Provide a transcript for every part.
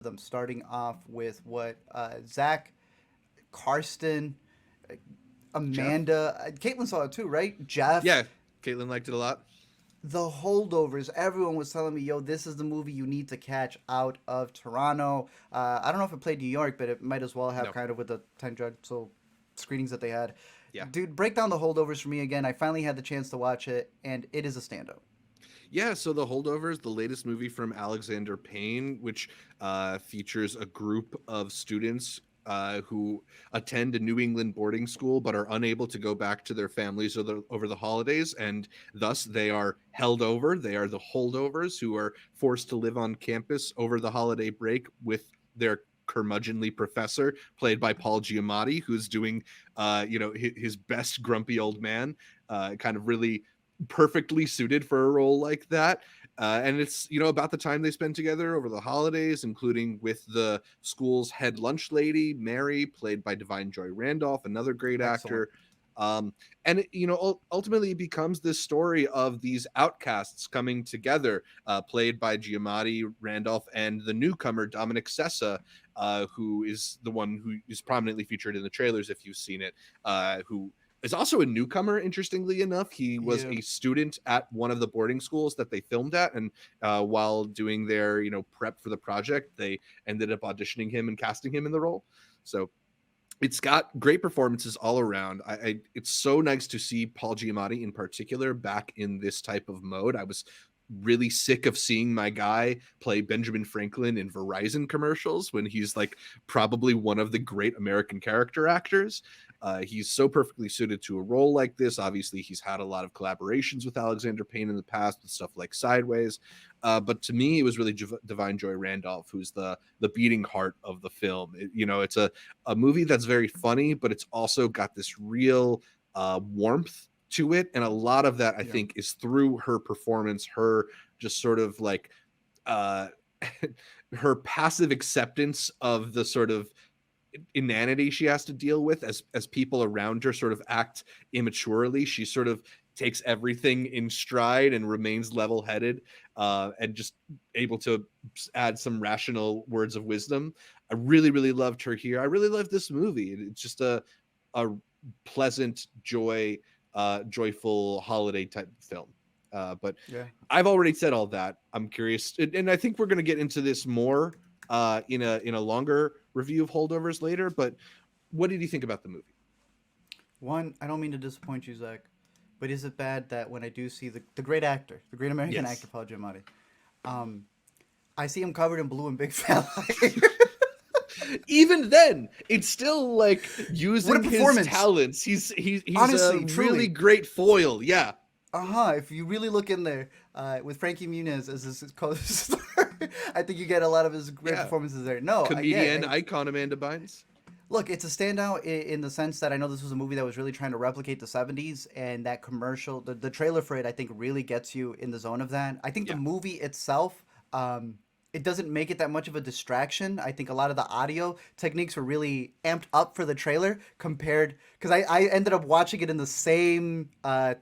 them, starting off with what Zach, Karsten, Jeff? Amanda, Caitlin saw it too, right? Jeff, Yeah, Caitlin liked it a lot. the Holdovers. Everyone was telling me, "Yo, this is the movie you need to catch out of Toronto." I don't know if it played New York, but it might as well have No. kind of with the tangential screenings that they had. Yeah. Dude, break down the Holdovers for me again. I finally had the chance to watch it, and it is a standout. Yeah, so The Holdovers, the latest movie from Alexander Payne, which features a group of students who attend a New England boarding school but are unable to go back to their families over the holidays, and thus they are held over. They are the holdovers who are forced to live on campus over the holiday break with their curmudgeonly professor, played by Paul Giamatti, who's doing, his best grumpy old man, kind of really perfectly suited for a role like that. And it's, about the time they spend together over the holidays, including with the school's head lunch lady, Mary, played by Divine Joy Randolph, another great Excellent. actor. And ultimately it becomes this story of these outcasts coming together, played by Giamatti, Randolph, and the newcomer Dominic Sessa, who is the one who is prominently featured in the trailers if you've seen it, who is also a newcomer. Interestingly enough, he was Yeah. a student at one of the boarding schools that they filmed at, and while doing their prep for the project, they ended up auditioning him and casting him in the role. So it's got great performances all around. It's so nice to see Paul Giamatti in particular back in this type of mode. I was really sick of seeing my guy play Benjamin Franklin in Verizon commercials when he's like probably one of the great American character actors. He's so perfectly suited to a role like this. Obviously, he's had a lot of collaborations with Alexander Payne in the past with stuff like Sideways. But to me, it was really Divine Joy Randolph who's the beating heart of the film. It's a movie that's very funny, but it's also got this real warmth to it, and a lot of that I Yeah. think is through her performance, her just sort of like uh her passive acceptance of the sort of inanity she has to deal with as people around her sort of act immaturely. She sort of takes everything in stride and remains level-headed, and just able to add some rational words of wisdom. I really, really loved her here. I really loved this movie. It's just a pleasant joyful holiday type film. But Yeah. I've already said all that. I'm curious, and I think we're going to get into this more in a longer review of Holdovers later. But what did you think about the movie? One, I don't mean to disappoint you, Zach, but is it bad that when I do see the great actor, the great American actor Yes. Paul Giamatti, um, I see him covered in blue and big fat eye? Even then, it's still like What a using his performance! talents. He's a Honestly, really truly. great foil. Yeah, If you really look in there, with Frankie Muniz as his co-star, I think you get a lot of his great yeah. performances there. No, Comedian icon Amanda Bynes. look, it's a standout in the sense that I know this was a movie that was really trying to replicate the 70s, and that commercial, the trailer for it, I think really gets you in the zone of that. I think the Yeah, movie itself, it doesn't make it that much of a distraction. I think a lot of the audio techniques were really amped up for the trailer compared, because I ended up watching it in the same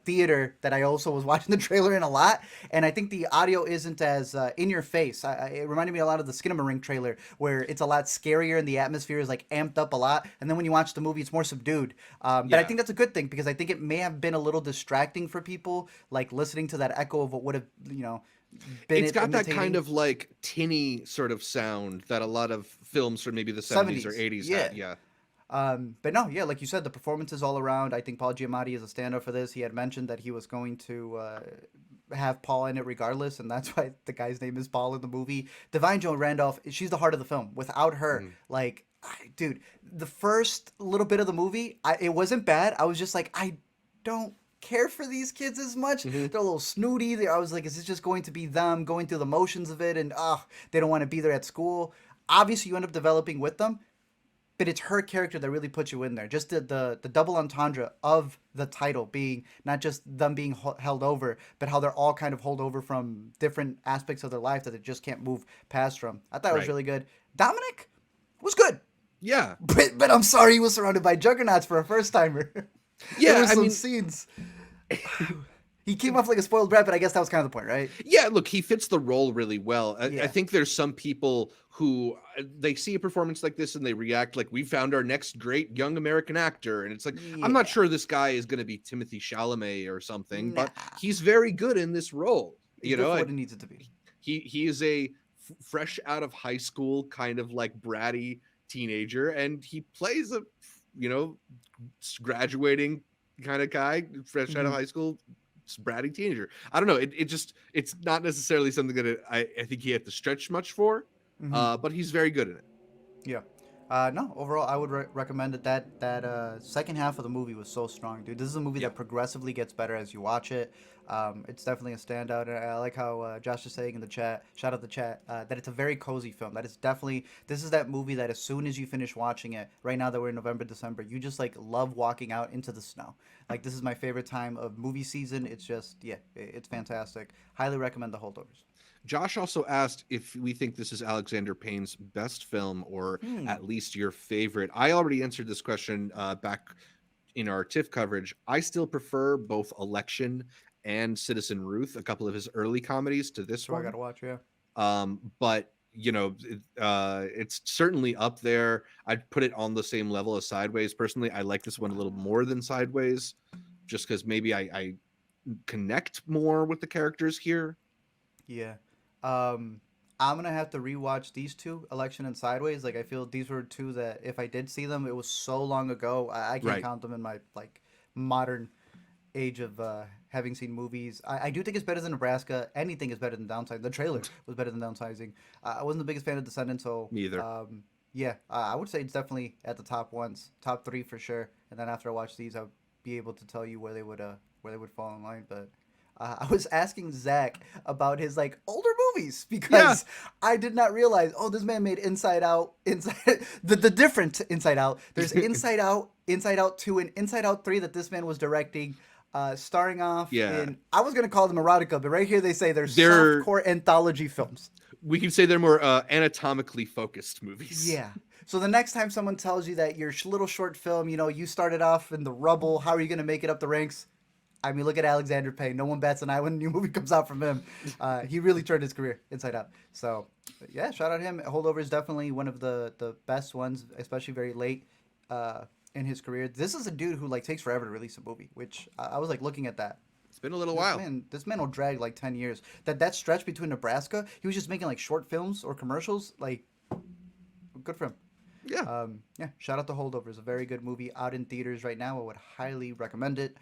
theater that I also was watching the trailer in a lot, and I think the audio isn't as in your face. It reminded me a lot of the Skinamarink trailer, where it's a lot scarier and the atmosphere is like amped up a lot, and then when you watch the movie, it's more subdued. But I yeah. think that's a good thing because I think it may have been a little distracting for people, like listening to that echo of what would have been It's it got that kind imitating of like tinny sort of sound that a lot of films from maybe the 70s or 70s. 80s Yeah. had. Yeah. But no, yeah, like you said, the performances all around. I think Paul Giamatti is a standout for this. He had mentioned that he was going to have Paul in it regardless, and that's why the guy's name is Paul in the movie. Divine Joan Randolph, she's the heart of the film. Without her, Mhm. like, dude, the first little bit of the movie, it wasn't bad. I was just like, I don't care for these kids as much. Mhm. They're a little snooty. I was like, is this just going to be them going through the motions of it, and they don't want to be there at school. Obviously, you end up developing with them, but it's her character that really puts you in there. Just the double entendre of the title being not just them being held over, but how they're all kind of held over from different aspects of their life that they just can't move past from. I thought it was Right. really good. Dominic was good, Yeah. but I'm sorry he was surrounded by juggernauts for a first timer. There Yeah. were I some mean, scenes. He came off like a spoiled brat, but I guess that was kind of the point, right? Yeah, look, he fits the role really well. I Yeah. think there's some people who they see a performance like this and they react like we found our next great young American actor, and it's like I'm not Yeah. sure this guy is going to be Timothy Chalamet or something, Nah. but he's very good in this role. He's good for what it needs it to be. He is a fresh out of high school kind of like bratty teenager, and he plays a graduating kind of guy, fresh out of Hmm. high school, bratty teenager. I don't know. It's not necessarily something that I think he had to stretch much for, Hmm. but he's very good in it. Yeah. No, overall, I would recommend it. That second half of the movie was so strong, dude. This is a movie Yeah. that progressively gets better as you watch it. It's definitely a standout. And I like how Josh is saying in the chat, shout out the chat, that it's a very cozy film. That is definitely, this is that movie that as soon as you finish watching it, right now that we're in November, December, you just like love walking out into the snow. Like, this is my favorite time of movie season. It's just, yeah, it's fantastic. Highly recommend The Holdovers. Josh also asked if we think this is Alexander Payne's best film or Hmm. at least your favorite. I already answered this question back in our TIFF coverage. I still prefer both Election and Citizen Ruth, a couple of his early comedies, to this So I one. gotta watch, yeah. But it's certainly up there. I'd put it on the same level as Sideways. Personally, I like this one a little more than Sideways, just because maybe I connect more with the characters here. Yeah. Um, I'm gonna have to rewatch these two, Election and Sideways. Like I feel these were two that if I did see them, it was so long ago. I can't Right. count them in my like modern age of having seen movies. I do think it's better than Nebraska. Anything is better than Downsizing. The trailer was better than Downsizing. I wasn't the biggest fan of Descendants, so Me either. yeah, I would say it's definitely at the top ones, top three for sure. And then after I watch these, I'll be able to tell you where they would fall in line. But I was asking Zach about his like older movies Yeah. because I did not realize. Oh, this man made Inside Out, Inside the different Inside Out. There's Inside Out, Inside Out 2, and Inside Out 3 that this man was directing. Starring off Yeah. in, I was gonna call them erotica, but right here they say they're They're softcore anthology films. we can say they're more anatomically focused movies. Yeah. So the next time someone tells you that your little short film, you started off in the rubble, how are you gonna make it up the ranks? I mean, look at Alexander Payne. No one bats an eye when a new movie comes out from him. He really turned his career inside out. So, yeah, shout out him. Holdover is definitely one of the best ones, especially very late in his career. This is a dude who like takes forever to release a movie, which I was like looking at that. It's been a little This while. man, this man will drag like 10 years. That stretch between Nebraska, he was just making like short films or commercials. Like, good for him. Yeah. Yeah, shout out to Holdovers, a very good movie out in theaters right now. I would highly recommend it.